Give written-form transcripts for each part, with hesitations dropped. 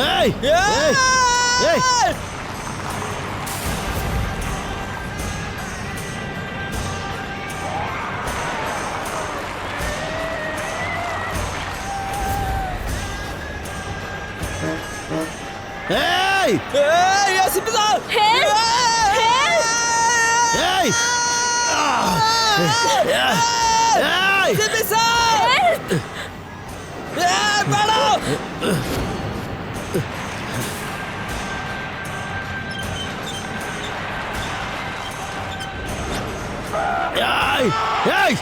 ಏಯ್ ಏಯ್ ಏಯ್ Hey! Hey, ACP sir! Hey! Hey! ACP sir! Hey, brother! Hey! Hey!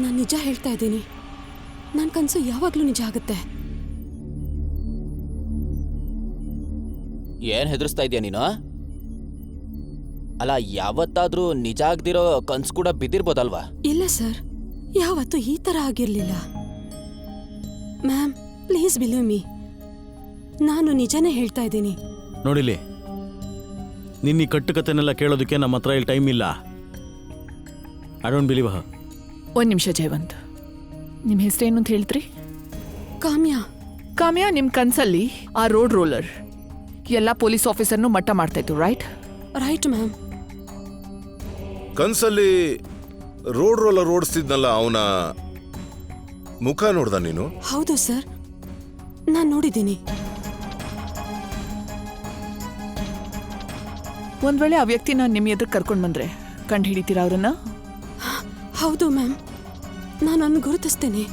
ನಾನು ನಿಜ ಹೇಳ್ತಾ ಇದ್ದೀನಿ. ನನ್ನ ಕನಸು ಯಾವಾಗಲೂ ನಿಜ ಆಗುತ್ತೆ. ಏನ್ ಹೆದರ್ಸ್ತಾ ಇದೀಯ ನೀನು? ಅಲ್ಲ, ಯಾವತ್ತಾದ್ರೂ ನಿಜ ಆಗದಿರೋ ಕನ್ಸು ಕೂಡ ಬಿದ್ದಿರ್ಬೋದಲ್ವಾ? ಇಲ್ಲ ಸರ್, ಯಾವತ್ತೂ ಈ ಥರ ಆಗಿರಲಿಲ್ಲ. ಮ್ಯಾಮ್, ಪ್ಲೀಸ್ ಬಿಲೀವ್ ಮೀ, ನಾನು ನಿಜನೇ ಹೇಳ್ತಾ ಇದ್ದೀನಿ. ನೋಡಿಲಿ, ನಿನ್ನ ಈ ಕಟ್ಟುಕತೆನೆಲ್ಲ ಕೇಳೋದಕ್ಕೆ ನಮ್ಮ ಹತ್ರ ಇಲ್ಲಿ ಟೈಮ್ ಇಲ್ಲ. ಐ ಡೋಂಟ್ ಬಿಲೀವ್ ಹರ್. ಒಂದು ನಿಮಿಷ ಜಯವಂತ್, ನಿಮ್ಮ ಹೆಸರೇನು ಅಂತ ಹೇಳ್ತ್ರಿ? ಕಾಮ್ಯ. ಕಾಮ್ಯ, ನಿಮ್ಮ ಕನ್ಸಲ್ಲಿ ಆ ರೋಡ್ ರೋಲರ್ ಎಲ್ಲ ಪೊಲೀಸ್ ಆಫೀಸರ್ನು ಮಟ್ಟ ಮಾಡ್ತಾ ಇತ್ತು, ರೈಟ್? Right ma'am. ಕನ್ಸಲ್ಲಿ ರೋಡ್ ರೋಲರ್ ಓಡಿಸ್ತಿದ್ನಲ್ಲ, ಅವನ ಮುಖ ನೋಡ್ದ ನೀನು? ಹೌದು ಸರ್, ನಾನು ನೋಡಿದ್ದೀನಿ. ಒಂದ್ ವೇಳೆ ಆ ವ್ಯಕ್ತಿನ ನಿಮ್ಮ ಎದುರು ಕರ್ಕೊಂಡು ಬಂದ್ರೆ ಕಂಡು ಹಿಡಿತೀರಾ ಅವ್ರನ್ನ? ಹೌದು ಮ್ಯಾಮ್, ನಾನು ಅವನು ಗುರುತಿಸ್ತೇನೆ.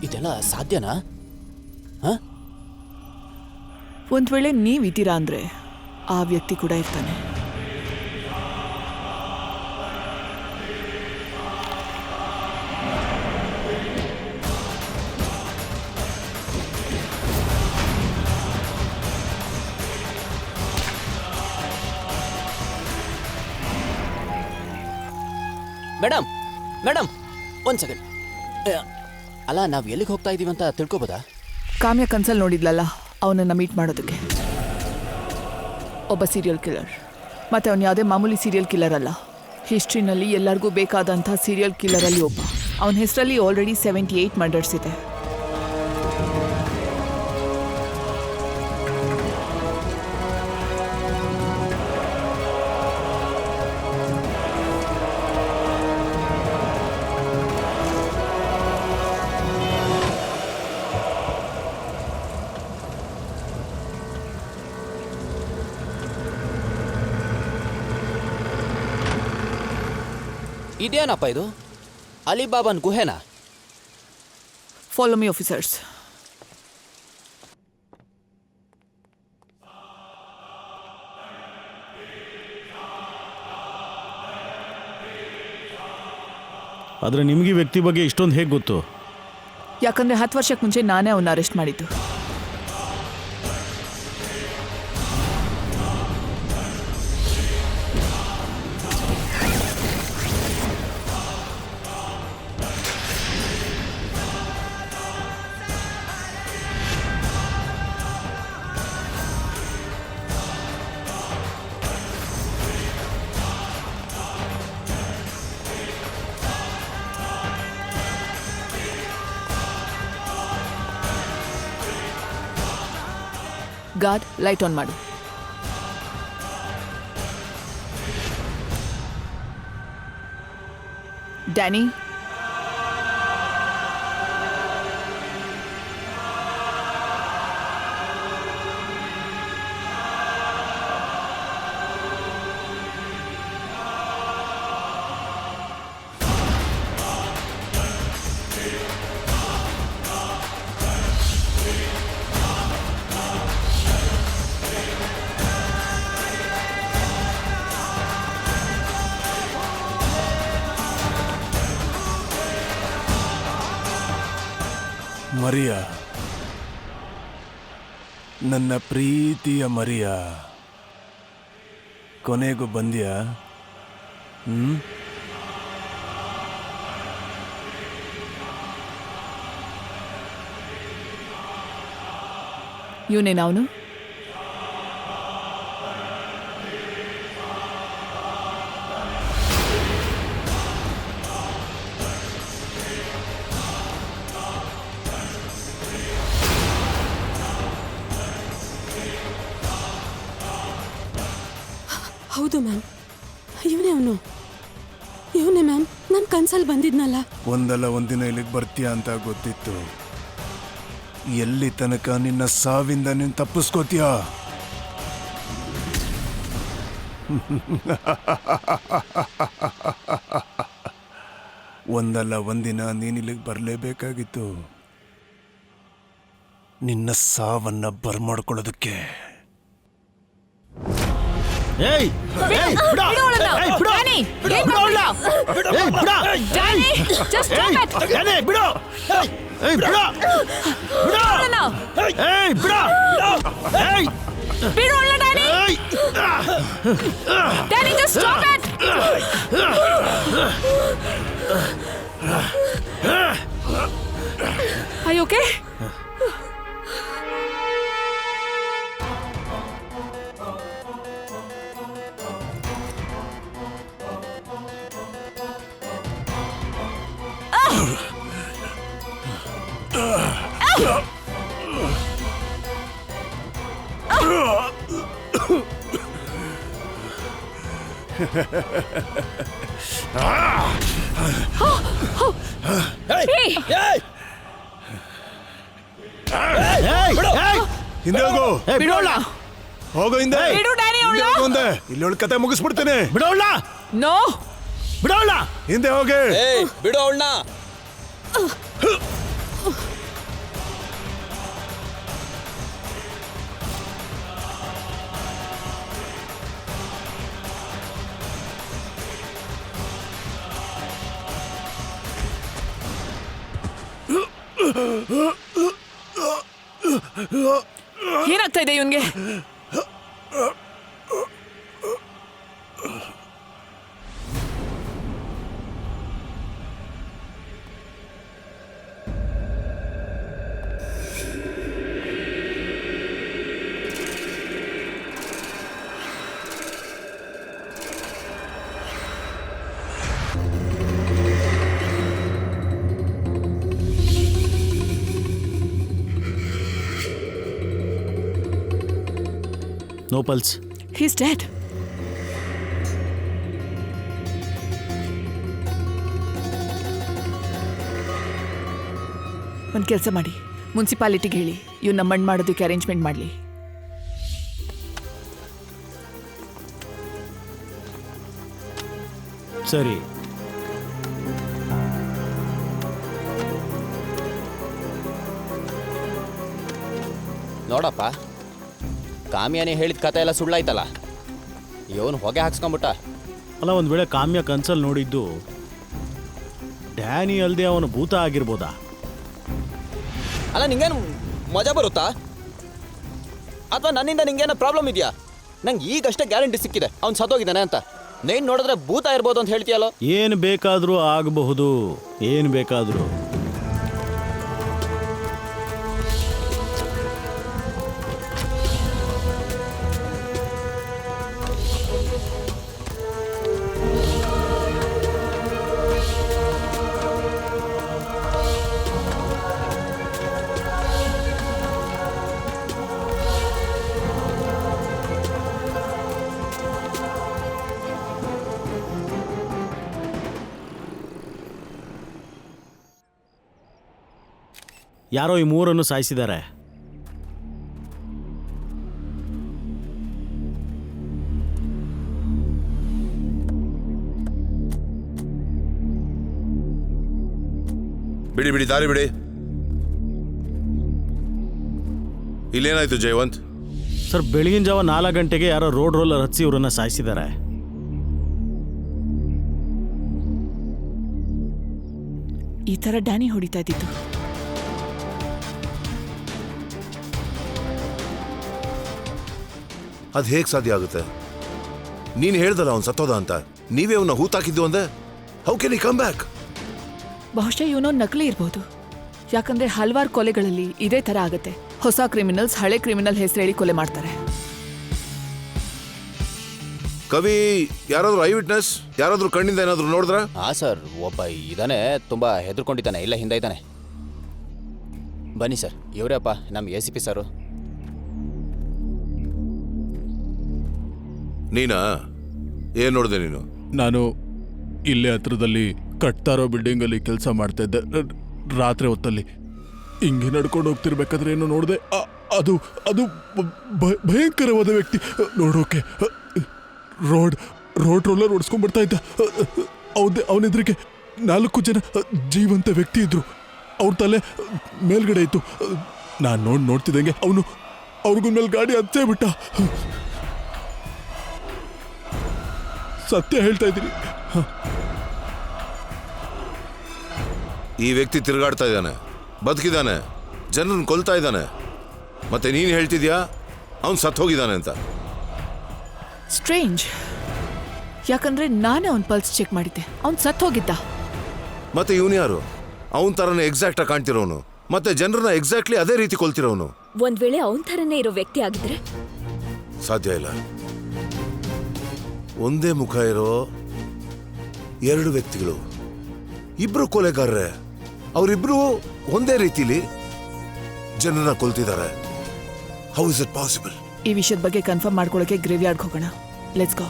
ಇದೆಲ್ಲ ಸಾಧ್ಯನಾ? ಒಂದ್ ವೇಳೆ ನೀವಿದ್ದೀರಾ ಅಂದ್ರೆ ಆ ವ್ಯಕ್ತಿ ಕೂಡ ಇರ್ತಾನೆ. ಮೇಡಮ್ ಮೇಡಮ್, ಒಂದು ಸೆಕೆಂಡ್. ಅಲ್ಲ, ನಾವು ಎಲ್ಲಿಗೆ ಹೋಗ್ತಾ ಇದೀವಿ ಅಂತ ತಿಳ್ಕೊಬೋದಾ? ಕಾಮ್ಯ ಕನ್ಸಲ್ ನೋಡಿದ್ಲಲ್ಲ, ಅವನನ್ನ ಮೀಟ್ ಮಾಡೋದಕ್ಕೆ. ಒಬ್ಬ ಸೀರಿಯಲ್ ಕಿಲ್ಲರ್. ಮತ್ತೆ ಅವನು ಯಾವುದೇ ಮಾಮೂಲಿ ಸೀರಿಯಲ್ ಕಿಲ್ಲರ್ ಅಲ್ಲ. ಹಿಸ್ಟ್ರಿನಲ್ಲಿ ಎಲ್ಲರಿಗೂ ಬೇಕಾದಂಥ ಸೀರಿಯಲ್ ಕಿಲ್ಲರಲ್ಲಿ ಒಬ್ಬ. ಅವನ ಹೆಸರಲ್ಲಿ ಆಲ್ರೆಡಿ 78 ಮರ್ಡರ್ಸ್ ಇದೆ. ಇದೇನಪ್ಪ ಇದು? ಅಲಿಬಾಬಾನ್ ಗುಹೆನಾ? Follow me officers. ಆದರೆ ನಿಮಗೆ ವ್ಯಕ್ತಿ ಬಗ್ಗೆ ಇಷ್ಟೊಂದು ಹೇಗೆ ಗೊತ್ತು? ಯಾಕಂದ್ರೆ 10 ವರ್ಷಕ್ಕೆ ಮುಂಚೆ ನಾನೇ ಅವನ್ನ ಅರೆಸ್ಟ್ ಮಾಡಿದ್ದು. ಗಾರ್ಡ್, ಲೈಟ್ ಆನ್ ಮಾಡು. ಡ್ಯಾನಿ, ಮರಿಯಾ, ನನ್ನ ಪ್ರೀತಿಯ ಮರಿಯ ಕೊನೆಗೂ ಬಂದ್ಯಾ? ಇವನೇನ ಅವನು? ಹೌದು ಮ್ಯಾಮ್, ಇವನೇ ಮ್ಯಾಮ್, ನನ್ನ ಕನ್ಸಲ್ಲಿ ಬಂದಿದ್ನಲ್ಲ. ಒಂದಲ್ಲ ಒಂದಿನ ಇಲ್ಲಿಗೆ ಬರ್ತೀಯ ಅಂತ ಗೊತ್ತಿತ್ತು. ಎಲ್ಲಿ ತನಕ ನಿನ್ನ ಸಾವಿಂದ ನೀನು ತಪ್ಪಿಸ್ಕೋತೀಯ? ಒಂದಲ್ಲ ಒಂದಿನ ನೀನಿಲ್ಲಿಗೆ ಬರಲೇಬೇಕಾಗಿತ್ತು, ನಿನ್ನ ಸಾವನ್ನ ಬರ್ಮಾಡ್ಕೊಳ್ಳೋದಕ್ಕೆ. ಏಯ್ ಏಯ್ ಬಿಡ ಏಯ್ ಬಿಡ ಡ್ಯಾನಿ, ಬಿಡ ಏನ್ ಬಿಡ ಮಾಡ್ತಿದ್ಯಾ? ಏಯ್ ಬಿಡ Danny, just stop it. Danny ಬಿಡ ಏಯ್ ಬಿಡ ಬಿಡ ಏಯ್ ಬಿಡ ಏಯ್ ಬಿಡು ಅವಳನ್ನ ಡ್ಯಾನಿ. ಏಯ್ Danny, just stop it. Are you okay? ಏಯ್ ಏಯ್ ಏಯ್ ಹಿಂದೆ ಹೋಗು, ಏಯ್ ಬಿಡೋಲ್ಲ ಹೋಗೋ ಹಿಂದೆ. ಬಿಡು ಡ್ಯಾನಿ ಹಿಂದೆ ಅವಳನ್ನ. ಹೋಗು ಅಂದೆ. ಇಲ್ಲೊಳಗೆ ಕತೆ ಮುಗಿಸ್ಬಿಡ್ತೇನೆ. ಬಿಡೋಲ್ಲ ನೋ. ಬಿಡೋಲ್ಲ ಹಿಂದೆ ಹೋಗಿ. ಏಯ್ ಬಿಡು ಅವಳನ್ನ. ಏನಾಗ್ತಾ ಇದೆ ಇವನ್ಗೆ? No pulse. He's dead. ಒಂದು ಕೆಲಸ ಮಾಡಿ, ಮುನ್ಸಿಪಾಲಿಟಿಗೆ ಹೇಳಿ ಇವ್ನ ಮಣ್ಣು ಮಾಡೋದಕ್ಕೆ ಅರೇಂಜ್ಮೆಂಟ್ ಮಾಡಲಿ. ಸರಿ. ನೋಡಪ್ಪ, ಕಾಮ್ಯಾನೇ ಹೇಳಿದ ಕತೆ ಎಲ್ಲ ಸುಳ್ಳಾಯ್ತಲ್ಲ. ಇವನು ಹೊಗೆ ಹಾಕ್ಸ್ಕೊಂಬಿಟ್ಟ. ಅಲ್ಲ, ಒಂದು ವೇಳೆ ಕಾಮ್ಯ ಕನ್ಸಲ್ಲಿ ನೋಡಿದ್ದು ಡ್ಯಾನಿ ಅಲ್ಲದೆ ಅವನು ಭೂತ ಆಗಿರ್ಬೋದಾ? ಅಲ್ಲ, ನಿಂಗೇನು ಮಜಾ ಬರುತ್ತಾ? ಅಥವಾ ನನ್ನಿಂದ ನಿಂಗೇನೋ ಪ್ರಾಬ್ಲಮ್ ಇದೆಯಾ? ನಂಗೆ ಈಗಷ್ಟೇ ಗ್ಯಾರಂಟಿ ಸಿಕ್ಕಿದೆ ಅವ್ನು ಸತ್ತೋಗಿದ್ದಾನೆ ಅಂತ. ನೀನು ನೋಡಿದ್ರೆ ಭೂತ ಇರ್ಬೋದು ಅಂತ ಹೇಳ್ತೀಯಲ್ಲೋ. ಏನು ಬೇಕಾದರೂ ಆಗಬಹುದು, ಏನು ಬೇಕಾದರೂ. ಯಾರೋ ಈ ಮೂರನ್ನು ಸಾಯಿಸಿದ್ದಾರೆ. ಬಿಡಿ ಬಿಡಿ, ದಾರಿ ಬಿಡಿ. ಇಲ್ಲೇನಾಯ್ತು ಜಯವಂತ್? ಸರ್, ಬೆಳಗಿನ ಜಾವ 4 ಗಂಟೆಗೆ ಯಾರೋ ರೋಡ್ ರೋಲರ್ ಹಚ್ಚಿ ಇವರನ್ನ ಸಾಯಿಸಿದ್ದಾರೆ. ಈ ಥರ ಡ್ಯಾನಿ ಹೊಡಿತಾ ಇದ್ದಿತ್ತು. ಅದು ಹೇಗೆ ಸಾಧ್ಯ ಆಗುತ್ತೆ? ನೀನು ಹೇಳ್ದಲ್ಲ ಅವ್ನು ಸತ್ತೋದ ಅಂತ, ನೀವೇ ಅವನ್ನ ಹೂತಾಕಿದ್ದು ಅಂದೆ. How can he come back? ಬಹುಶಃ ಇವನೋ ನಕಲಿ ಇರ್ಬೋದು. ಯಾಕಂದ್ರೆ ಹಲವಾರು ಕೊಲೆಗಳಲ್ಲಿ ಇದೇ ತರ ಆಗತ್ತೆ. ಹೊಸ ಕ್ರಿಮಿನಲ್ಸ್ ಹಳೆ ಕ್ರಿಮಿನಲ್ ಹೆಸರು ಹೇಳಿ ಕೊಲೆ ಮಾಡ್ತಾರೆ. ಕವಿ, ಯಾರಾದ್ರೂ ಐ ವಿಟ್ನೆಸ್, ಯಾರಾದ್ರೂ ಕಣ್ಣಿಂದ ಏನಾದ್ರು ನೋಡಿದ್ರ? ಹಾ ಸರ್, ಒಬ್ಬ ಇದಾನೆ, ತುಂಬಾ ಹೆದರ್ಕೊಂಡಿದ್ದಾನೆ, ಇಲ್ಲ ಹಿಂದೆ ಇದ್ದಾನೆ. ಬನ್ನಿ ಸರ್, ಇವರಪ್ಪ ನಮ್ಮ ACP ಸರು. ನೀನಾ? ಏನ್ ನೋಡಿದೆ ನೀನು? ನಾನು ಇಲ್ಲೇ ಹತ್ರದಲ್ಲಿ ಕಟ್ತಾ ಇರೋ ಬಿಲ್ಡಿಂಗಲ್ಲಿ ಕೆಲಸ ಮಾಡ್ತಾ ಇದ್ದೆ. ರಾತ್ರಿ ಹೊತ್ತಲ್ಲಿ ಹಿಂಗೆ ನಡ್ಕೊಂಡು ಹೋಗ್ತಿರ್ಬೇಕಾದ್ರೆ ಏನು ನೋಡಿದೆ, ಅದು ಅದು ಭಯಂಕರವಾದ ವ್ಯಕ್ತಿ ನೋಡೋಕೆ. ರೋಡ್ ರೋಲರ್ ಓಡಿಸ್ಕೊಂಡ್ಬರ್ತಾ ಇದ್ದ. ಅವನೆದ್ರಿಗೆ 4 ಜನ ಜೀವಂತ ವ್ಯಕ್ತಿ ಇದ್ರು. ಅವ್ರ ತಲೆ ಮೇಲ್ಗಡೆ ಇತ್ತು. ನಾನು ನೋಡ್ತಿದ್ದಂಗೆ ಅವನು ಅವ್ರಿಗೂ ಮೇಲೆ ಗಾಡಿ ಹತ್ತೇ ಬಿಟ್ಟ. ಸತ್ಯ ಹೇಳ್ತಾ ಇದ್ದೀನಿ. ಈ ವ್ಯಕ್ತಿ ತಿರುಗಾಡ್ತಾ ಇದ್ದಾನೆ, ಬದುಕಿದ್ದಾನೆ, ಜನರನ್ನು ಕೊಲ್ತಾ ಇದ್ದಾನೆ. ಮತ್ತೆ ನೀನು ಹೇಳ್ತಿದ್ಯಾ ಅವ್ನು ಸತ್ತು ಹೋಗಿದ್ದಾನೆ ಅಂತ? ಸ್ಟ್ರೇಂಜ್. ಯಾಕಂದ್ರೆ ನಾನೇ ಅವ್ನ ಪಲ್ಸ್ ಚೆಕ್ ಮಾಡಿದ್ದೆ, ಅವ್ನು ಸತ್ತು ಹೋಗಿದ್ದ. ಮತ್ತೆ ಇವನು ಯಾರು? ಅವನ ಥರನೇ ಎಕ್ಸಾಕ್ಟ್ ಆಗಿ ಕಾಣ್ತಿರೋನು, ಮತ್ತೆ ಜನರನ್ನ ಎಕ್ಸಾಕ್ಟ್ಲಿ ಅದೇ ರೀತಿ ಕೊಲ್ತಿರೋನು. ಒಂದ್ ವೇಳೆ ಅವನ್ ಥರನೇ ಇರೋ ವ್ಯಕ್ತಿ ಆಗಿದ್ರೆ? ಸಾಧ್ಯ ಇಲ್ಲ. ಒಂದೇ ಮುಖ ಇರೋ 2 ವ್ಯಕ್ತಿಗಳು, ಇಬ್ರು ಕೊಲೆಗಾರರೇ. ಅವರಿಬ್ರು ಒಂದೇ ರೀತಿಲಿ ಜನರನ್ನ ಕೊಲ್ತಿದ್ದಾರೆ. How is it possible? ಈ ವಿಷಯದ ಬಗ್ಗೆ ಕನ್ಫರ್ಮ್ ಮಾಡ್ಕೊಳ್ಳೋಕೆ ಗ್ರೇವ್ ಯಾರ್ಡ್ಗೆ ಹೋಗೋಣ. Let's go.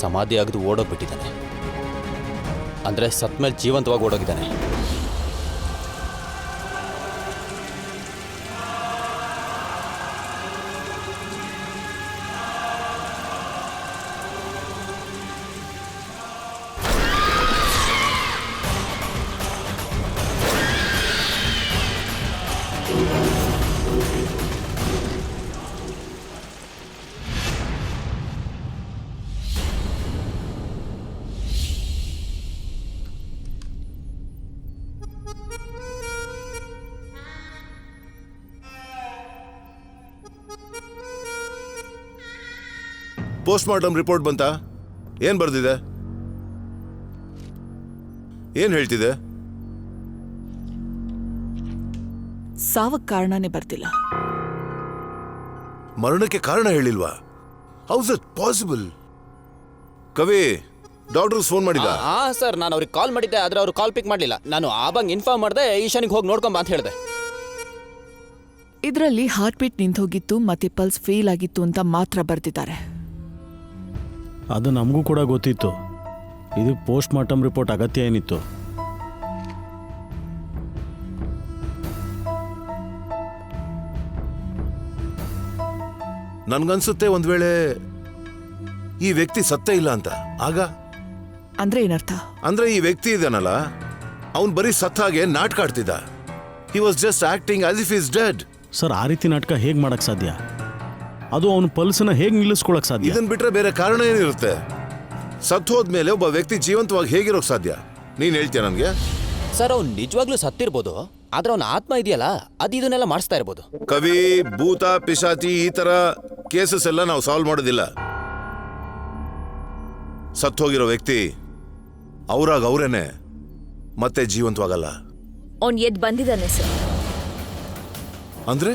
ಸಮಾಧಿ ಆಗದು ಓಡೋಗ್ಬಿಟ್ಟಿದ್ದಾನೆ. ಅಂದರೆ ಸತ್ ಮೇಲೆ ಜೀವಂತವಾಗಿ ಓಡೋಗಿದ್ದಾನೆ. ಪೋಸ್ಟ್ ಮಾರ್ಟಮ್ ರಿಪೋರ್ಟ್ ಬಂತಾ? ಏನ್ ಬರ್ದಿದೆ? ಏನ್ ಹೇಳ್ತಿದೆ? ಸಾವಕ್ಕೆ ಕಾರಣನೇ ಬರ್ತಿಲ್ಲ. ಮರಣಕ್ಕೆ ಕಾರಣ ಹೇಳಿಲ್ವಾ? How is it possible? Kavi, doctors phone ಮಾಡಿದ? ಹಾ ಸರ್, ನಾನು ಅವ್ರಿಗೆ ಕಾಲ್ ಮಾಡಿದ್ದೆ, ಆದ್ರೆ ಅವ್ರು ಕಾಲ್ ಪಿಕ್ ಮಾಡಲಿಲ್ಲ. ನಾನು ಆಬಂಗ್ ಇನ್ಫಾರ್ಮ್ ಮಾಡಿದೆ, ಈಶಾನಿಗೆ ಹೋಗಿ ನೋಡ್ಕೊಂಬ ಅಂತ ಹೇಳಿದೆ. ಇದರಲ್ಲಿ ಹಾರ್ಟ್ ಬೀಟ್ ನಿಂತೋಗಿತ್ತು ಮತ್ತೆ ಪಲ್ಸ್ ಫೇಲ್ ಆಗಿತ್ತು ಅಂತ ಮಾತ್ರ ಬರ್ದಿದ್ದಾರೆ. ಅದು ನಮಗೂ ಕೂಡ ಗೊತ್ತಿತ್ತು. ಇದು ಪೋಸ್ಟ್ ಮಾರ್ಟಮ್ ರಿಪೋರ್ಟ್ ಅಗತ್ಯ ಏನಿತ್ತು? ನನ್ಗನ್ಸುತ್ತೆ ಒಂದ್ ವೇಳೆ ಈ ವ್ಯಕ್ತಿ ಸತ್ತೇ ಇಲ್ಲ ಅಂತ. ಆಗ ಅಂದ್ರೆ ಏನರ್ಥ? ಅಂದ್ರೆ ಈ ವ್ಯಕ್ತಿ ಇದಾನಲ್ಲ, ಅವನ್ ಬರೀ ಸತ್ತ ಹಾಗೆ ನಾಟಕ ಆಡ್ತಿದ್ದ. He was just acting as if is dead. Sir, ಆ ರೀತಿ ನಾಟಕ ಹೇಗೆ ಮಾಡಕ್ ಸಾಧ್ಯ? ಅದು ಅವನ ಪಲ್ಸನ್ನ ಹೇಗೆ ನಿಲ್ಲಿಸ್ಕೊಳಕ್ ಸಾಧ್ಯ? ಇದನ್ ಬಿಟ್ರೆ ಬೇರೆ ಕಾರಣ ಏನಿರುತ್ತೆ? ಸತ್ತು ಹೋದ್ಮೇಲೆ ಒಬ್ಬ ವ್ಯಕ್ತಿ ಜೀವಂತವಾಗಿ ಹೇಗಿರೋಕ್ ಸಾಧ್ಯ? ನೀನ್ ಹೇಳ್ತೀಯ ನನ್ಗೆ? ಸರ್, ಅವ್ನು ನಿಜವಾಗ್ಲೂ ಸತ್ತಿರ್ಬೋದು, ಆದ್ರೆ ಅವನ ಆತ್ಮ ಇದೆಯಲ್ಲ, ಅದು ಇದನ್ನೆಲ್ಲ ಮಾಡಿಸ್ತಾ ಇರ್ಬೋದು. ಕವಿ, ಭೂತ, ಪಿಶಾಚಿ ಈ ತರ ಕೇಸಸ್ ಎಲ್ಲ ನಾವು ಸಾಲ್ವ್ ಮಾಡೋದಿಲ್ಲ. ಸತ್ತು ಹೋಗಿರೋ ವ್ಯಕ್ತಿ ಅವ್ರಾಗ ಅವರೇನೆ ಮತ್ತೆ ಜೀವಂತವಾಗಲ್ಲ. ಅವ್ನ್ ಎದ್ ಬಂದಿದ್ದಾನೆ ಸರ್. ಅಂದ್ರೆ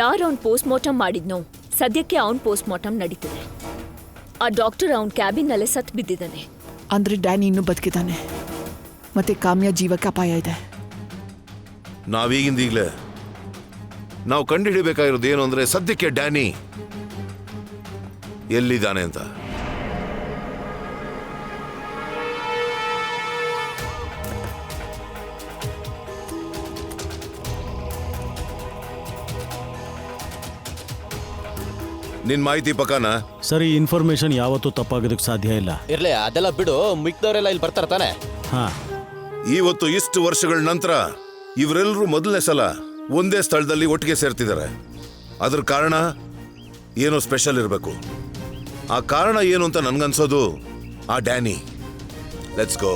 ಯಾರು ಅವ್ನ್ ಪೋಸ್ಟ್ ಮಾರ್ಟಮ್ ಮಾಡಿದ್ನೋ ಸದ್ಯಕ್ಕೆ ಅವ್ನ್ ಪೋಸ್ಟ್ ಮಾರ್ಟಮ್ ನಡೀತಿದೆ. ಆ ಡಾಕ್ಟರ್ ಅವ್ನ್ ಕ್ಯಾಬಿನ್ ನಲ್ಲೇ ಸತ್ ಬಿದ್ದಿದ್ದಾನೆ. ಅಂದ್ರೆ ಡ್ಯಾನಿ ಇನ್ನೂ ಬದುಕಿದ್ದಾನೆ ಮತ್ತೆ ಕಾಮ್ಯ ಜೀವಕ್ಕೆ ಅಪಾಯ ಇದೆ. ನಾವೀಗಿಂದೀಗ್ಲೇ ನಾವು ಕಂಡುಹಿಡಿಬೇಕಾಗಿರೋದು ಏನು ಅಂದ್ರೆ, ಸದ್ಯಕ್ಕೆ ಡ್ಯಾನಿ ಎಲ್ಲಿದ್ದಾನೆ ಅಂತ. ನಿನ್ ಮಾಹಿತಿ ಪಕ್ಕನಾ? ಸರ್, ಈ ಇನ್ಫಾರ್ಮೇಶನ್ ಯಾವತ್ತೂ ತಪ್ಪಾಗೋದಕ್ಕೆ ಸಾಧ್ಯ ಇಲ್ಲ. ಇರ್ಲಿ, ಅದೆಲ್ಲ ಬಿಡು. ಮಿಕ್ದವರೆಲ್ಲ ಇಲ್ಲಿ ಬರ್ತಾರ ತಾನೆ? ಹಾ, ಇವತ್ತು ಇಷ್ಟು ವರ್ಷಗಳ ನಂತರ ಇವರೆಲ್ಲರೂ ಮೊದಲನೇ ಸಲ ಒಂದೇ ಸ್ಥಳದಲ್ಲಿ ಒಟ್ಟಿಗೆ ಸೇರ್ತಿದ್ದಾರೆ. ಅದ್ರ ಕಾರಣ ಏನೋ ಸ್ಪೆಷಲ್ ಇರಬೇಕು. ಆ ಕಾರಣ ಏನು ಅಂತ ನನ್ಗನ್ಸೋದು ಆ ಡ್ಯಾನಿ. Let's go.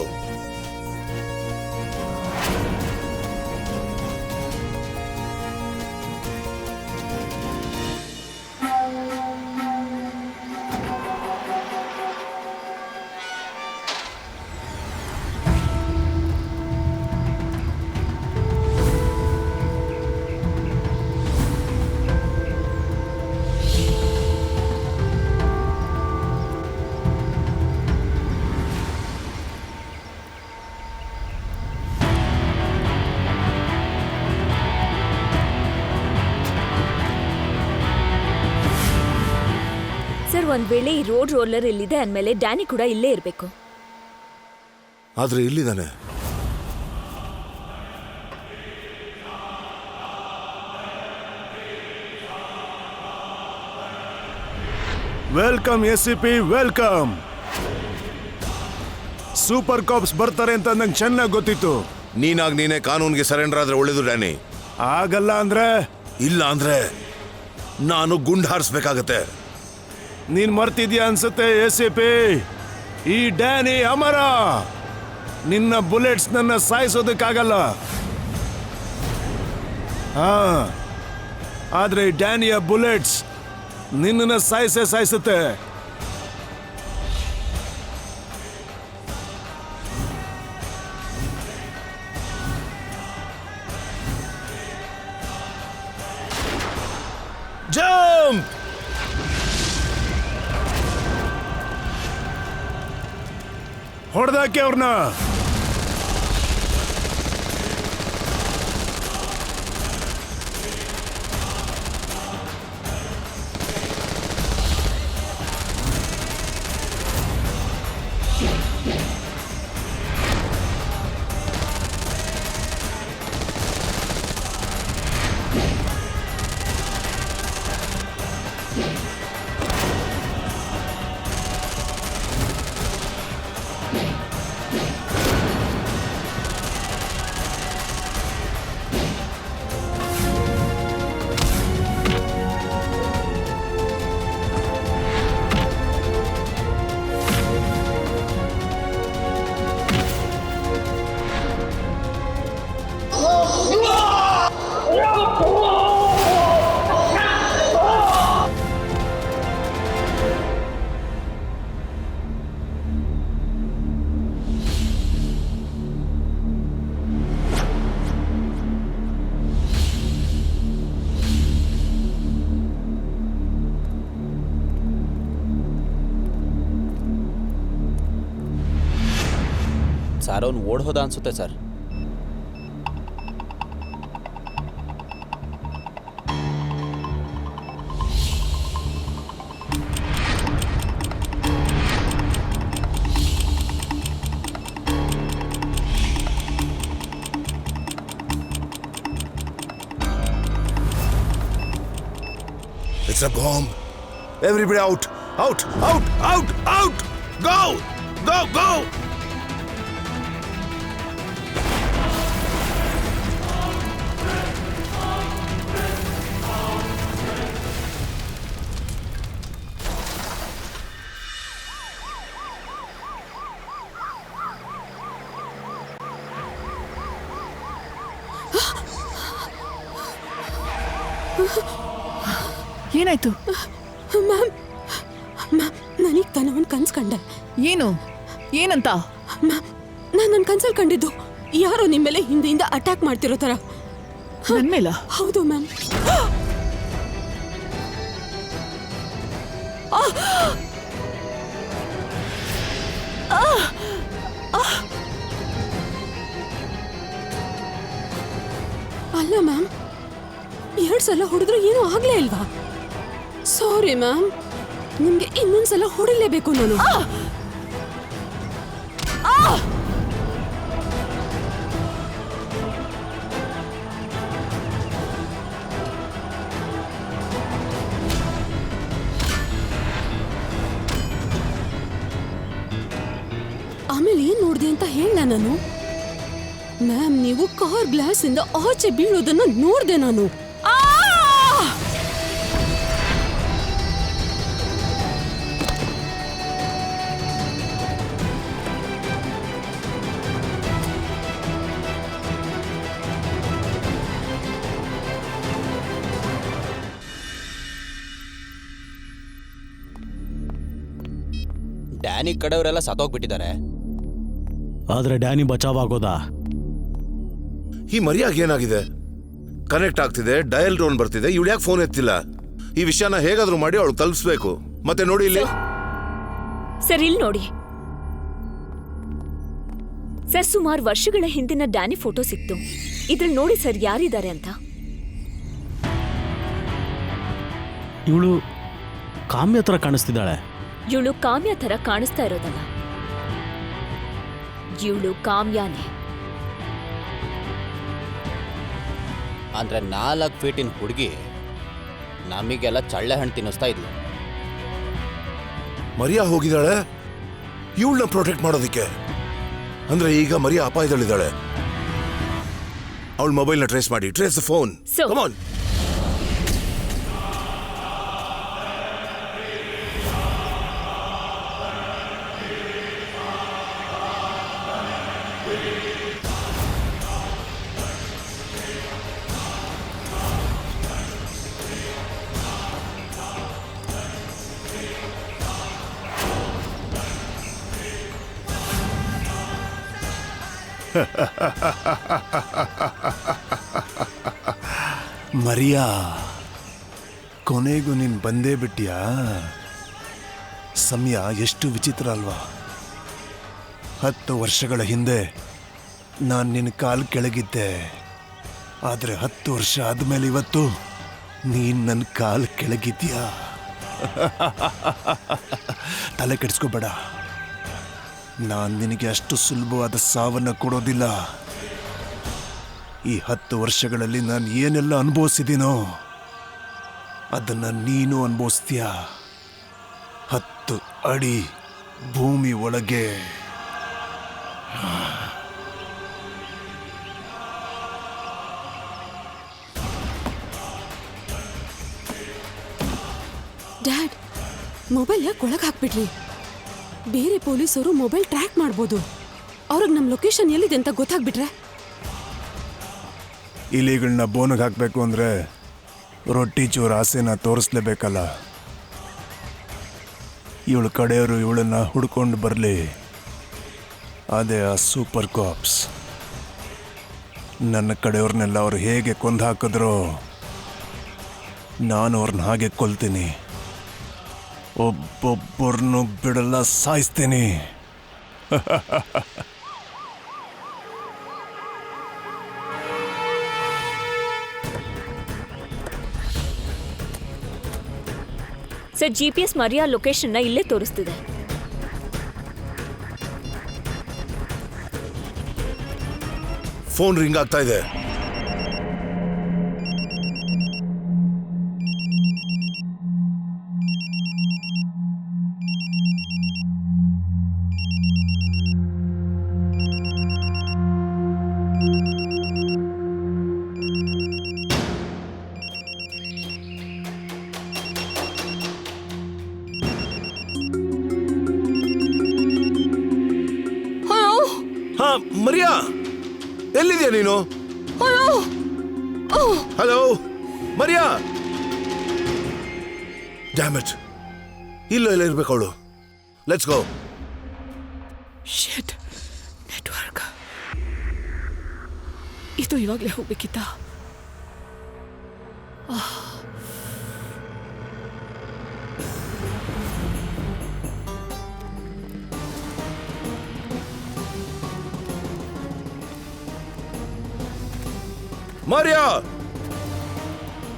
ಸರ್, ಒಂದ್ ವೇಳೆ ಈ ರೋಡ್ ರೋಲರ್ ಇಲ್ಲಿದೆ ಅಂದಮೇಲೆ ಡ್ಯಾನಿ ಕೂಡ ಇಲ್ಲೇ ಇರಬೇಕು. ಆದ್ರೆ ಇಲ್ಲಿದ್ದಾನೆ. Welcome SCP, welcome. Super cops ಬರ್ತಾರೆ ಅಂತ ನಂಗೆ ಚೆನ್ನಾಗಿ ಗೊತ್ತಿತ್ತು. ನೀನಾಗ್ ನೀನೇ ಕಾನೂನಿಗೆ ಸರೆಂಡರ್ ಆದ್ರೆ ಒಳ್ಳೇದು ಡ್ಯಾನಿ. ಆಗಲ್ಲ ಅಂದ್ರೆ? ಇಲ್ಲ ಅಂದ್ರೆ ನಾನು ಗುಂಡ್ ಹಾರಿಸ್ಬೇಕಾಗತ್ತೆ. ನೀನ್ ಮರ್ತಿದ್ಯಾ ಅನ್ಸುತ್ತೆ SCP. ಈ ಡ್ಯಾನಿ ಅಮರ. ನಿನ್ನ ಬುಲೆಟ್ಸ್ ನನ್ನ ಸಾಯಿಸೋದಕ್ಕಾಗಲ್ಲ. ಹಾ, ಆದ್ರೆ ಈ ಡ್ಯಾನಿಯ ಬುಲೆಟ್ಸ್ ನಿನ್ನನ್ನು ಸಾಯಿಸುತ್ತೆ. ಜಂಪ್! ಹೊಡೆದಾಕೆ ಅವ್ರನ್ನ. ಸರ್, ಅವ್ನು ಓಡ್ ಹೋದ ಅನ್ಸುತ್ತೆ sir. It's a bomb. Everybody out! Out! Out! Out! Out! Go! Go! Go! ಏನಾಯ್ತು? ಮ್ಯಾಮ್, ನನಗೆ ತಾನೇ ಒಂದು ಕನ್ಸು ಕಂಡೆ. ಏನು? ಏನಂತ? ಮ್ಯಾಮ್, ನಾನು ನನ್ನ ಕನ್ಸಲ್ಲಿ ಕಂಡಿದ್ದು ಯಾರೋ ನಿಮ್ಮ ಮೇಲೆ ಹಿಂದೆಯಿಂದ ಅಟ್ಯಾಕ್ ಮಾಡ್ತಿರೋ ಥರ. ನನ್ನ ಮೇಲ? ಹೌದು ಮ್ಯಾಮ್. ಅಲ್ಲ ಮ್ಯಾಮ್, 2 ಸಲ ಹೊಡೆದ್ರು ಏನೂ ಆಗ್ಲೇ ಇಲ್ವಾ? Sorry ma'am. ನಿಮ್ಗೆ ಇನ್ನೊಂದ್ಸಲ ಹೊಡಿಲೇಬೇಕು ನಾನು. ಆಮೇಲೆ ಏನ್ ನೋಡ್ದೆ ಅಂತ ಹೇಳ ನಾನು. ಮ್ಯಾಮ್, ನೀವು ಕಾರ್ ಗ್ಲಾಸ್ ಇಂದ ಆಚೆ ಬೀಳೋದನ್ನ ನೋಡ್ದೆ ನಾನು. ಡ್ಯಾನಿ ಕಡೆಯವರೆಲ್ಲ ಸತ್ತೋಗ್ಬಿಟ್ಟಿದ್ದಾರೆ. ಆದ್ರೆ ಡ್ಯಾನಿ ಬಚಾವ್ ಆಗೋದಾ? ಈ ಮರಿಯಾಗ ಏನಾಗಿದೆ? ಕನೆಕ್ಟ್ ಆಗ್ತಿದೆ, ಡಯಲ್ ಟೋನ್ ಬರ್ತಿದೆ, ಇವಳು ಯಾಕೆ ಫೋನ್ ಎತ್ತಿಲ್ಲ? ಈ ವಿಷಯನ ಹೇಗಾದ್ರೂ ಮಾಡಿ ಅವಳು ತಲುಪಿಸ್ಬೇಕು. ಮತ್ತೆ ನೋಡಿ ಇಲ್ಲಿ ಸರ್, ಇಲ್ಲಿ ನೋಡಿ ಸರ್, ಸುಮಾರು ವರ್ಷಗಳ ಹಿಂದಿನ ಡ್ಯಾನಿ ಫೋಟೋ ಸಿಕ್ತು. ಇದ್ರಲ್ಲಿ ನೋಡಿ ಸರ್ ಯಾರಿದ್ದಾರೆ ಅಂತ. ಇವಳು ಕಾಮ್ಯ ಹತ್ರ ಕಾಣಿಸ್ತಿದ್ದಾಳೆ. ಇವಳು ಕಾಮ್ಯ ಥರ ಕಾಣಿಸ್ತಾ ಇರೋದಲ್ಲ, ಇವಳು ಕಾಮ್ಯಾನೇ. ಅಂದ್ರೆ 4 ಫೀಟಿನ ಹುಡುಗಿ ನಮಗೆಲ್ಲ ಚಳ್ಳೆ ಹಣ್ಣು ತಿನ್ನಿಸ್ತಾ ಇದ್ಲು. ಮರಿಯಾ ಹೋಗಿದ್ದಾಳೆ ಇವಳನ್ನ ಪ್ರೊಟೆಕ್ಟ್ ಮಾಡೋದಿಕ್ಕೆ. ಅಂದ್ರೆ ಈಗ ಮರಿಯಾ ಅಪಾಯದಲ್ಲಿದ್ದಾಳೆ. ಅವಳ ಮೊಬೈಲ್ನ ಟ್ರೇಸ್ ಮಾಡಿ. Trace the phone. So- come on. Maria, ಕೊನೆಗೂ ನೀನು ಬಂದೇ ಬಿಟ್ಟಿಯಾ? ಸಮಯ ಎಷ್ಟು ವಿಚಿತ್ರ ಅಲ್ವಾ? 10 ವರ್ಷಗಳ ಹಿಂದೆ ನಾನು ನಿನ್ನ ಕಾಲು ಕೆಳಗಿದ್ದೆ. ಆದರೆ 10 ವರ್ಷ ಆದಮೇಲೆ ಇವತ್ತು ನೀನು ನನ್ನ ಕಾಲು ಕೆಳಗಿದ್ಯಾ. ತಲೆ ಕೆಡಿಸ್ಕೋಬೇಡ, ನಾನು ನಿನಗೆ ಅಷ್ಟು ಸುಲಭವಾದ ಸಾವನ್ನು ಕೊಡೋದಿಲ್ಲ. ಈ 10 ವರ್ಷಗಳಲ್ಲಿ ನಾನು ಏನೆಲ್ಲ ಅನುಭವಿಸಿದ್ದೀನೋ ಅದನ್ನು ನೀನು ಅನುಭವಿಸ್ತೀಯ. 10 ಅಡಿ ಭೂಮಿ ಒಳಗೆ. ಡ್ಯಾಡ್, ಮೊಬೈಲ್ ಯಾಕೆ ಒಳಗೆ ಹಾಕ್ಬಿಟ್ರಿ? ಬೇರೆ ಪೊಲೀಸರು ಮೊಬೈಲ್ ಟ್ರ್ಯಾಕ್ ಮಾಡ್ಬೋದು. ಅವ್ರಿಗೆ ನಮ್ಮ ಲೊಕೇಶನ್ ಎಲ್ಲಿದೆ ಅಂತ ಗೊತ್ತಾಗ್ಬಿಟ್ರೆ? ಇಲಿಗಳನ್ನ ಬೋನಿಗೆ ಹಾಕಬೇಕು ಅಂದರೆ ರೊಟ್ಟಿ ಚೂರು ಆಸೆನ ತೋರಿಸ್ಲೇಬೇಕಲ್ಲ. ಇವಳು ಕಡೆಯವರು ಇವಳನ್ನು ಹುಡ್ಕೊಂಡು ಬರಲಿ. ಅದೇ ಆ ಸೂಪರ್ ಕಾಪ್ಸ್. ನನ್ನ ಕಡೆಯವ್ರನ್ನೆಲ್ಲ ಅವ್ರು ಹೇಗೆ ಕೊಂದು ಹಾಕಿದ್ರೋ ನಾನು ಅವ್ರನ್ನ ಹಾಗೆ ಕೊಲ್ತೀನಿ. ಒಬ್ಬೊಬ್ಬರನ್ನು ಬಿಡಲ್ಲ, ಸಾಯಿಸ್ತೀನಿ. ಸರ್, GPS ಮರಿಯಾ ಲೊಕೇಶನ್ನ ಇಲ್ಲೇ ತೋರಿಸ್ತಿದೆ. ಫೋನ್ ರಿಂಗ್ ಆಗ್ತಾ ಇದೆ. ಹಾ, ಮರಿಯಾ, ಎಲ್ಲಿದ್ಯಾ ನೀನು? Hello Maria. ಡ್ಯಾಮೇಜ್ ಇಲ್ಲ ಇರ್ಬೇಕು ಅವಳು. Let's go. Shit, network. ಇದು ಇವಾಗಲೇ ಹೋಗ್ಬೇಕಿತ್ತ? Maria,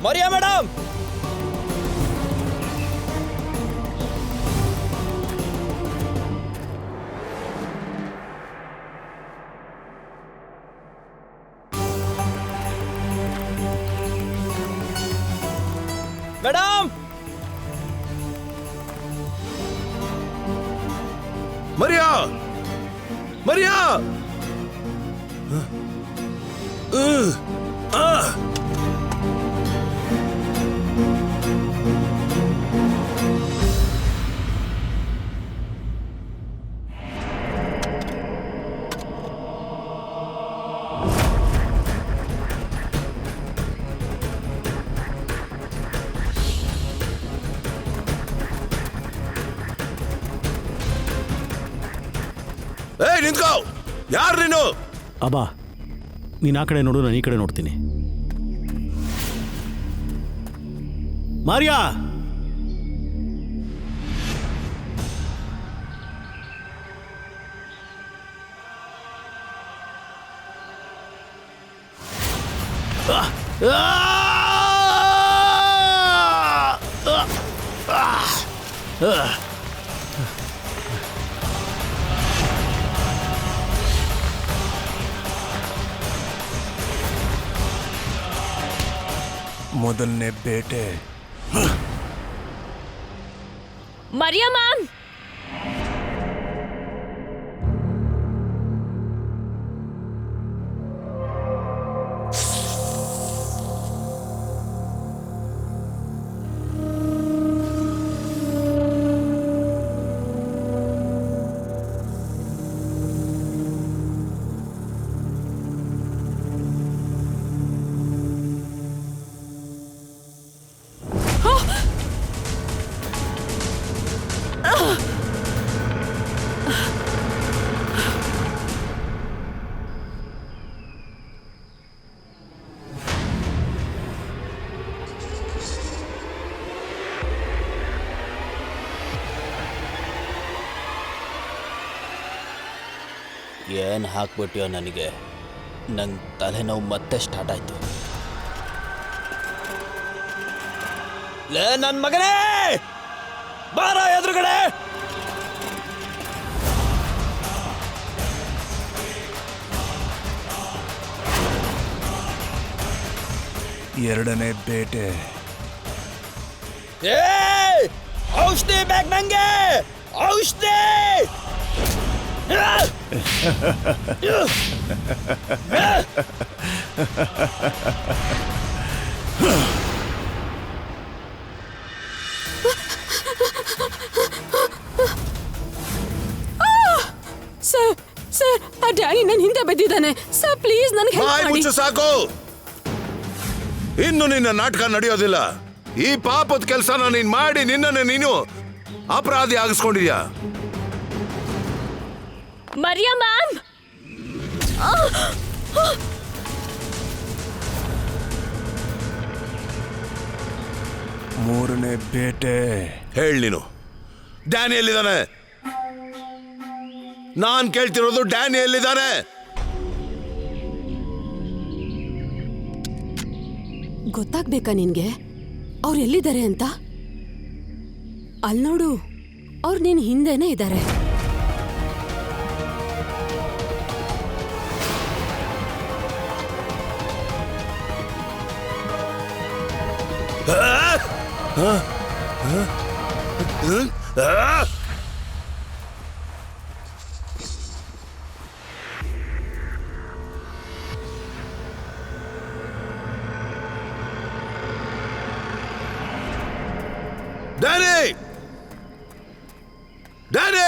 Maria madam, madam Maria Maria ಏಯ್ ನಿಂತ್ಕೋ, ಯಾರು ನೀನು? ಅಬ್ಬಾ ನೀನು ಆ ಕಡೆ ನೋಡು, ನಾನು ಈ ಕಡೆ ನೋಡ್ತೀನಿ. ಮಾರಿಯಾ, ಮೊದಲನೇ ಬೇಟೆ. ಮರಿಯಾ ಮ್ಯಾಮ್, ಏನು ಹಾಕ್ಬಿಟ್ಯೋ ನನಗೆ. ನಂಗೆ ತಲೆನೋವು ಮತ್ತೆ ಸ್ಟಾರ್ಟ್ ಆಯ್ತು. ಲೇ ನನ್ನ ಮಗನೇ, ಬಾರ ಎದುರುಗಡೆ. ಎರಡನೇ ಬೇಟೆ. ಏ ಔಷಧಿ ಬೇಕು ನಂಗೆ, ಔಷಧಿ. ಸರ್ ಸರ್, ಆ ಡ್ಯಾಡಿ ನನ್ನ ಹಿಂದೆ ಬಿದ್ದಿದ್ದಾನೆ ಸರ್, ಪ್ಲೀಸ್ ನನಗೆ ಹೆಲ್ಪ್ ಬಾಯ್ ಮಾಡಿ. ಮುಚ್ಚು ಸಾಕು. ಇನ್ನು ನಿನ್ನ ನಾಟಕ ನಡೆಯೋದಿಲ್ಲ. ಈ ಪಾಪದ ಕೆಲಸನ ನೀನ್ ಮಾಡಿ ನಿನ್ನನ್ನು ನೀನು ಅಪರಾಧಿ ಆಗಿಸ್ಕೊಂಡಿದ್ಯಾ. ಮರಿಯಾ ಮ್ಯಾಮ್, ಮೂರನೇ ಬೇಟೆ. ಹೇಳಿ ನೀನು, ಡ್ಯಾನಿ ಎಲ್ಲಿದ್ದಾನೆ? ನಾನ್ ಕೇಳ್ತಿರೋದು ಡ್ಯಾನಿ ಎಲ್ಲಿದ್ದಾನೆ? ಗೊತ್ತಾಗ್ಬೇಕಾ ನಿನ್ಗೆ ಅವ್ರು ಎಲ್ಲಿದ್ದಾರೆ ಅಂತ? ಅಲ್ಲಿ ನೋಡು, ಅವ್ರು ನಿನ್ ಹಿಂದೆನೇ ಇದ್ದಾರೆ. ಡ್ಯಾನಿ, ಡ್ಯಾನಿ,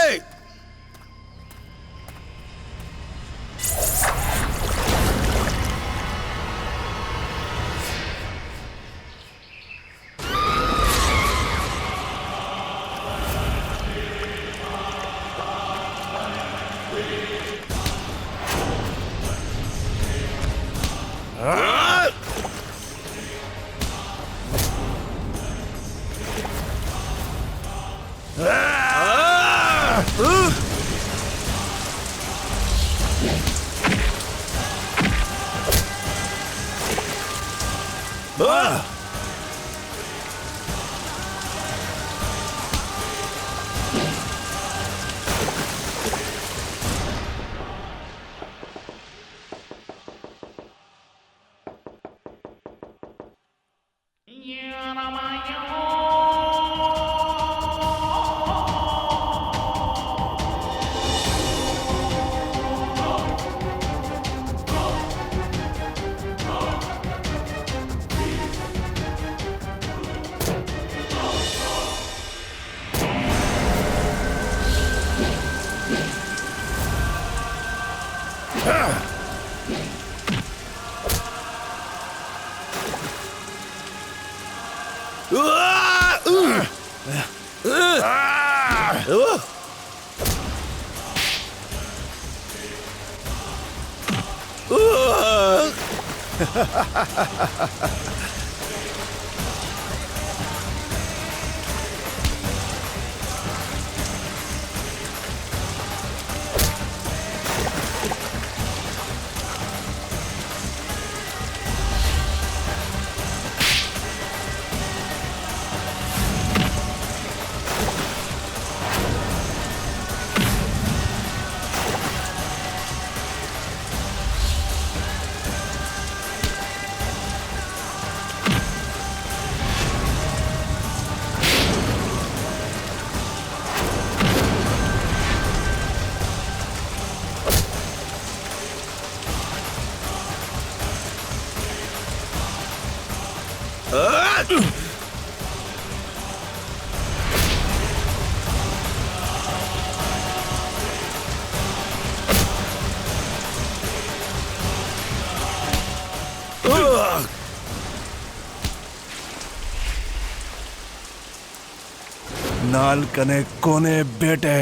ನಾಲ್ಕನೇ ಕೊನೆ ಬೇಟೆ.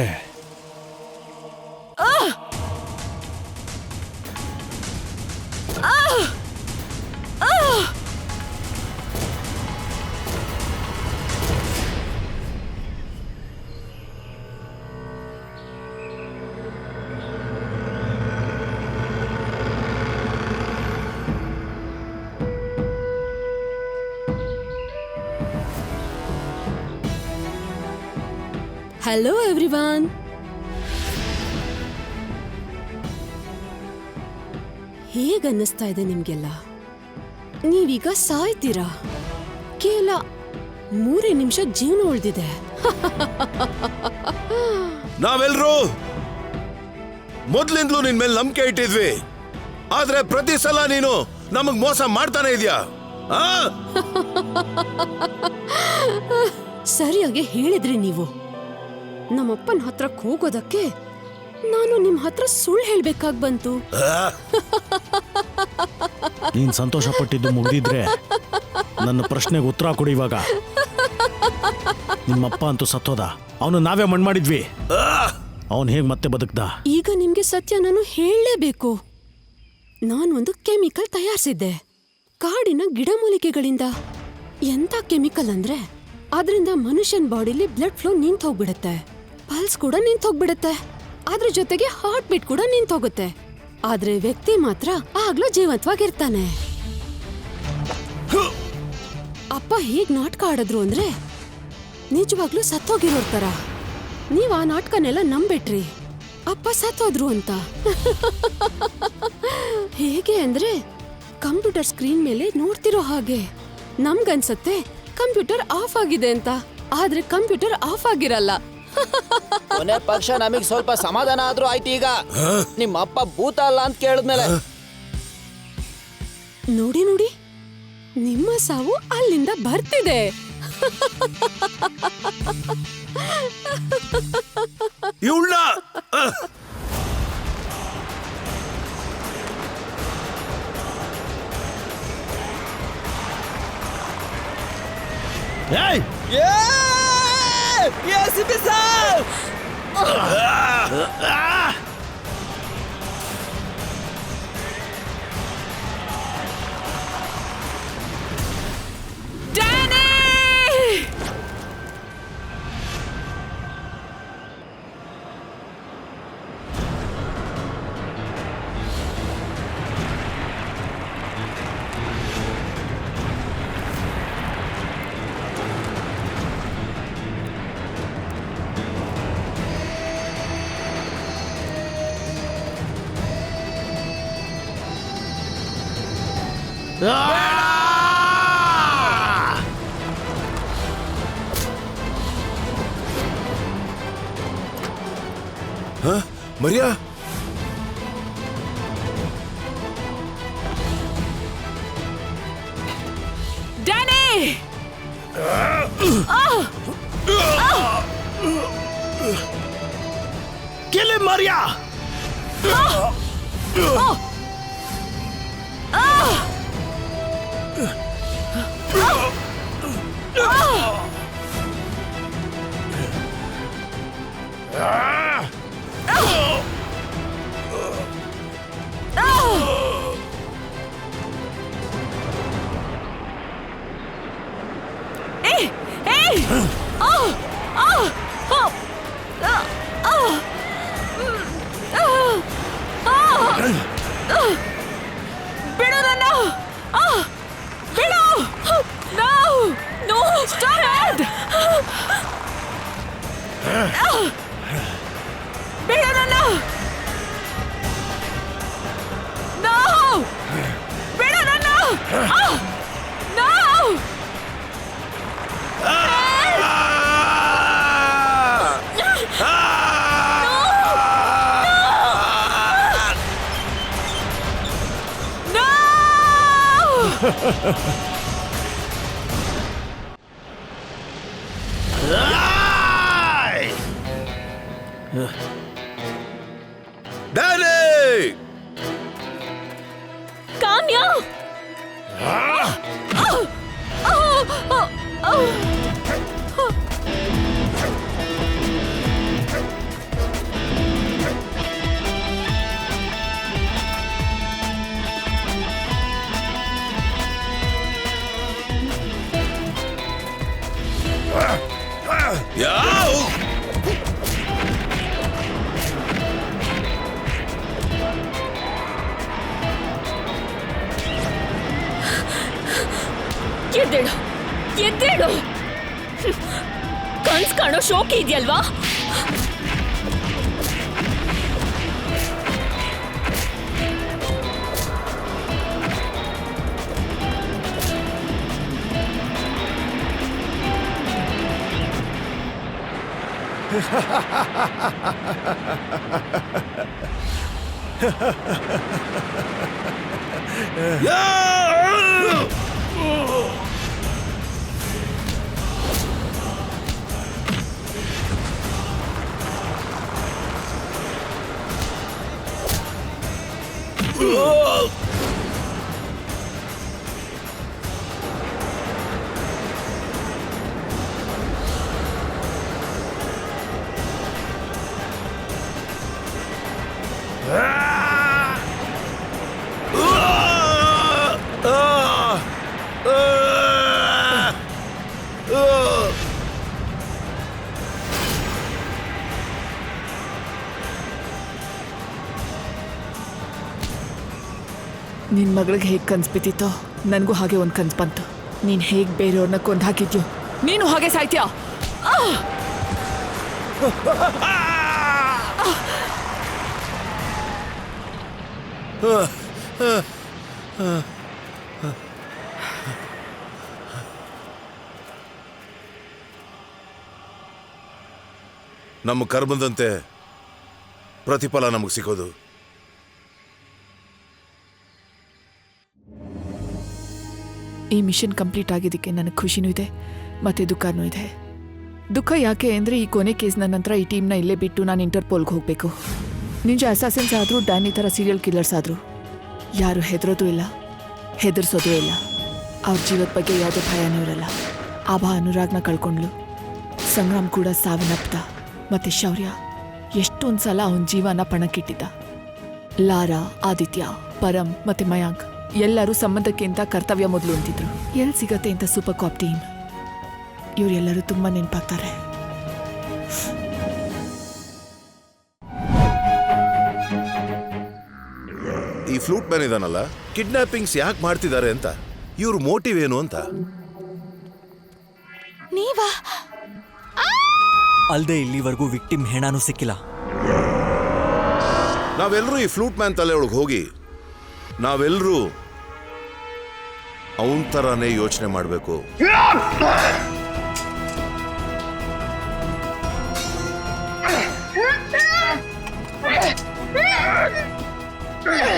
Hello everyone. ಹೇಗನ್ನಿಸ್ತಾ ಇದೆ ನಿಮ್ಗೆಲ್ಲ? ನೀವೀಗ ಸಾಯ್ತೀರಾ. ಕೇವಲ 3 ನಿಮಿಷ ಜೀವನ ಉಳಿದಿದೆ. ನಾವೆಲ್ರೂ ಮೊದ್ಲಿಂದಲೂ ನಿನ್ ಮೇಲೆ ನಂಬಿಕೆ ಇಟ್ಟಿದ್ವಿ, ಆದ್ರೆ ಪ್ರತಿ ಸಲ ನೀನು ನಮಗ್ ಮೋಸ ಮಾಡ್ತಾನೆ ಇದೀಯಾ. ಸರಿಯಾಗಿ ಹೇಳಿದ್ರಿ ನೀವು. ನಮ್ಮಪ್ಪನ ಹತ್ರಕ್ಕೆ ಹೋಗೋದಕ್ಕೆ ನಾನು ನಿಮ್ ಹತ್ರ ಸುಳ್ಳು ಹೇಳ್ಬೇಕಾಗ್ ಬಂತು. ನೀನ್ ಸಂತೋಷ ಪಟ್ಟಿದ್ದು ಮುಗ್ದಿದ್ರೆ ನನ್ನ ಪ್ರಶ್ನೆಗೆ ಉತ್ತರ ಕೊಡಿ. ಇವಾಗ ನಿಮ್ಮಪ್ಪ ಅಂತೂ ಸತ್ತೋದ, ಅವನು ನಾವೇ ಮಣ್ಣು ಮಾಡಿದ್ವಿ. ಅವನು ಹೇಗ್ ಮತ್ತೆ ಬದುಕ್ದ? ಈಗ ನಿಮ್ಗೆ ಸತ್ಯ ನಾನು ಹೇಳಲೇಬೇಕು. ನಾನೊಂದು ಕೆಮಿಕಲ್ ತಯಾರಿಸಿದ್ದೆ ಕಾಡಿನ ಗಿಡಮೂಲಿಕೆಗಳಿಂದ. ಎಂತ ಕೆಮಿಕಲ್ ಅಂದ್ರೆ ಅದರಿಂದ ಮನುಷ್ಯನ್ ಬಾಡಿಲಿ ಬ್ಲಡ್ ಫ್ಲೋ ನಿಂತು ಹೋಗ್ಬಿಡುತ್ತೆ, ಪಲ್ಸ್ ಕೂಡ ನಿಂತು ಹೋಗ್ಬಿಡುತ್ತೆ, ಅದ್ರ ಜೊತೆಗೆ ಹಾರ್ಟ್ ಬೀಟ್ ಕೂಡ ನಿಂತು ಹೋಗುತ್ತೆ. ಆದ್ರೆ ವ್ಯಕ್ತಿ ಮಾತ್ರ ಆಗ್ಲೂ ಜೀವಂತವಾಗಿರ್ತಾನೆ. ಅಪ್ಪ ಹೇಗ್ ನಾಟಕ ಆಡಿದ್ರು ಅಂದ್ರೆ ನಿಜವಾಗ್ಲೂ ಸತ್ತೋಗಿರೋರ್ ತರ. ನೀವ್ ಆ ನಾಟಕನೆಲ್ಲ ನಂಬಿಟ್ರಿ ಅಪ್ಪ ಸತ್ತೋದ್ರು ಅಂತ. ಹೇಗೆ ಅಂದ್ರೆ ಕಂಪ್ಯೂಟರ್ ಸ್ಕ್ರೀನ್ ಮೇಲೆ ನೋಡ್ತಿರೋ ಹಾಗೆ. ನಮ್ಗನ್ಸತ್ತೆ ಕಂಪ್ಯೂಟರ್ ಆಫ್ ಆಗಿದೆ ಅಂತ, ಆದ್ರೆ ಕಂಪ್ಯೂಟರ್ ಆಫ್ ಆಗಿರಲ್ಲ. ಕೊನೆ ಪಕ್ಷ ನಮಗ್ ಸ್ವಲ್ಪ ಸಮಾಧಾನ ಆದ್ರೂ ಆಯ್ತು. ಈಗ ನಿಮ್ಮ ಅಪ್ಪ ಭೂತ ಅಲ್ಲ ಅಂತ ಕೇಳಿದ್ಮೇಲೆ ನೋಡಿ ನೋಡಿ, ನಿಮ್ಮ ಸಾವು ಅಲ್ಲಿಂದ ಬರ್ತಿದೆ. ಇವಳ Maria Danny Kill him, Maria! ಬಿಡು ನನ್ನ ಬಿಡು ನೋ ನೋ ಸ್ಟಾಪ್ ಬಿಡು ನನ್ನ ನೋ ಬಿಡು ನನ್ನ ನೋ ಡ್ಯಾನಿ ಕಾಮ್ಯ ಯಾವ ಎದ್ದೇಳು ಎದ್ದೇಳು ಕನ್ಸ್ ಕಾಣೋ ಶೋಕಿ ಇದೆಯಲ್ವಾ ನಿನ್ನ ಮಗಳಿಗೆ ಹೇಗೆ ಕನ್ಸು ಬಿದ್ದಿತ್ತೋ ನನಗೂ ಹಾಗೆ ಒಂದು ಕನ್ಸು ಬಂತು. ನೀನು ಹೇಗೆ ಬೇರೆಯವ್ರನ್ನ ಕೊಂದು ಹಾಕಿದ್ಯೋ ನೀನು ಹಾಗೆ ಸಾಯ್ತೀಯಾ. ನಮ್ಮ ಕರ್ಮದಂತೆ ಪ್ರತಿಫಲ ನಮಗೆ ಸಿಗೋದು. ಈ ಮಿಷನ್ ಕಂಪ್ಲೀಟ್ ಆಗಿದ್ದಕ್ಕೆ ನನಗೆ ಖುಷಿನೂ ಇದೆ ಮತ್ತು ದುಃಖನೂ ಇದೆ. ದುಃಖ ಯಾಕೆ ಅಂದರೆ ಈ ಕೊನೆ ಕೇಸ್ನ ನಂತರ ಈ ಟೀಮ್ನ ಇಲ್ಲೇ ಬಿಟ್ಟು ನಾನು ಇಂಟರ್ಪೋಲ್ಗೆ ಹೋಗಬೇಕು. ನಿಂಜ ಅಸಾಸಿನ್ಸ್ ಆದರೂ ಡ್ಯಾನಿ ಥರ ಸೀರಿಯಲ್ ಕಿಲ್ಲರ್ಸ್ ಆದರೂ ಯಾರು ಹೆದರೋದು ಇಲ್ಲ, ಹೆದರ್ಸೋದು ಇಲ್ಲ. ಅವ್ರ ಜೀವದ ಬಗ್ಗೆ ಯಾವುದೇ ಭಯನೂ ಇರಲ್ಲ. ಆಭಾ ಅನುರಾಗ್ನ ಕಳ್ಕೊಂಡ್ಲು, ಸಂಗ್ರಾಮ್ ಕೂಡ ಸಾವನ್ನಪ್ಪ, ಮತ್ತು ಶೌರ್ಯ ಎಷ್ಟೊಂದು ಸಲ ಅವನ ಜೀವನ ಪಣಕ್ಕಿಟ್ಟಿದ್ದ. ಲಾರಾ, ಆದಿತ್ಯ, ಪರಮ್ ಮತ್ತು ಮಯಾಂಕ್ ಎಲ್ಲರೂ ಸಂಬಂಧಕ್ಕಿಂತ ಕರ್ತವ್ಯ ಮೊದಲು ಅಂತಿದ್ರು. ಎಲ್ಲಿ ಸಿಗತ್ತೆ ಇಂಥ ಸೂಪರ್ ಕಾಪ್ ಟೀಮ್? ಇವರೆಲ್ಲರೂ ತುಂಬ ನೆನಪಾಗ್ತಾರೆ. ಈ ಫ್ಲೂಟ್ ಮ್ಯಾನ್ ಇದಾನಲ್ಲ, ಕಿಡ್ನಾಪಿಂಗ್ಸ್ ಯಾಕೆ ಮಾಡ್ತಿದ್ದಾರೆ ಅಂತ, ಇವ್ರ ಮೋಟಿವ್ ಏನು ಅಂತ. ನೀವಾ? ಅಲ್ದೆ ಇಲ್ಲಿವರೆಗೂ ವಿಕ್ಟಿಮ್ ಹೆಣಾನು ಸಿಕ್ಕಿಲ್ಲ. ನಾವೆಲ್ಲರೂ ಈ ಫ್ಲೂಟ್ ಮ್ಯಾನ್ ತಲೆ ಒಳಗೆ ಹೋಗಿ ನಾವೆಲ್ಲರೂ ಅವನ ಥರನೇ ಯೋಚನೆ ಮಾಡಬೇಕು. ಆ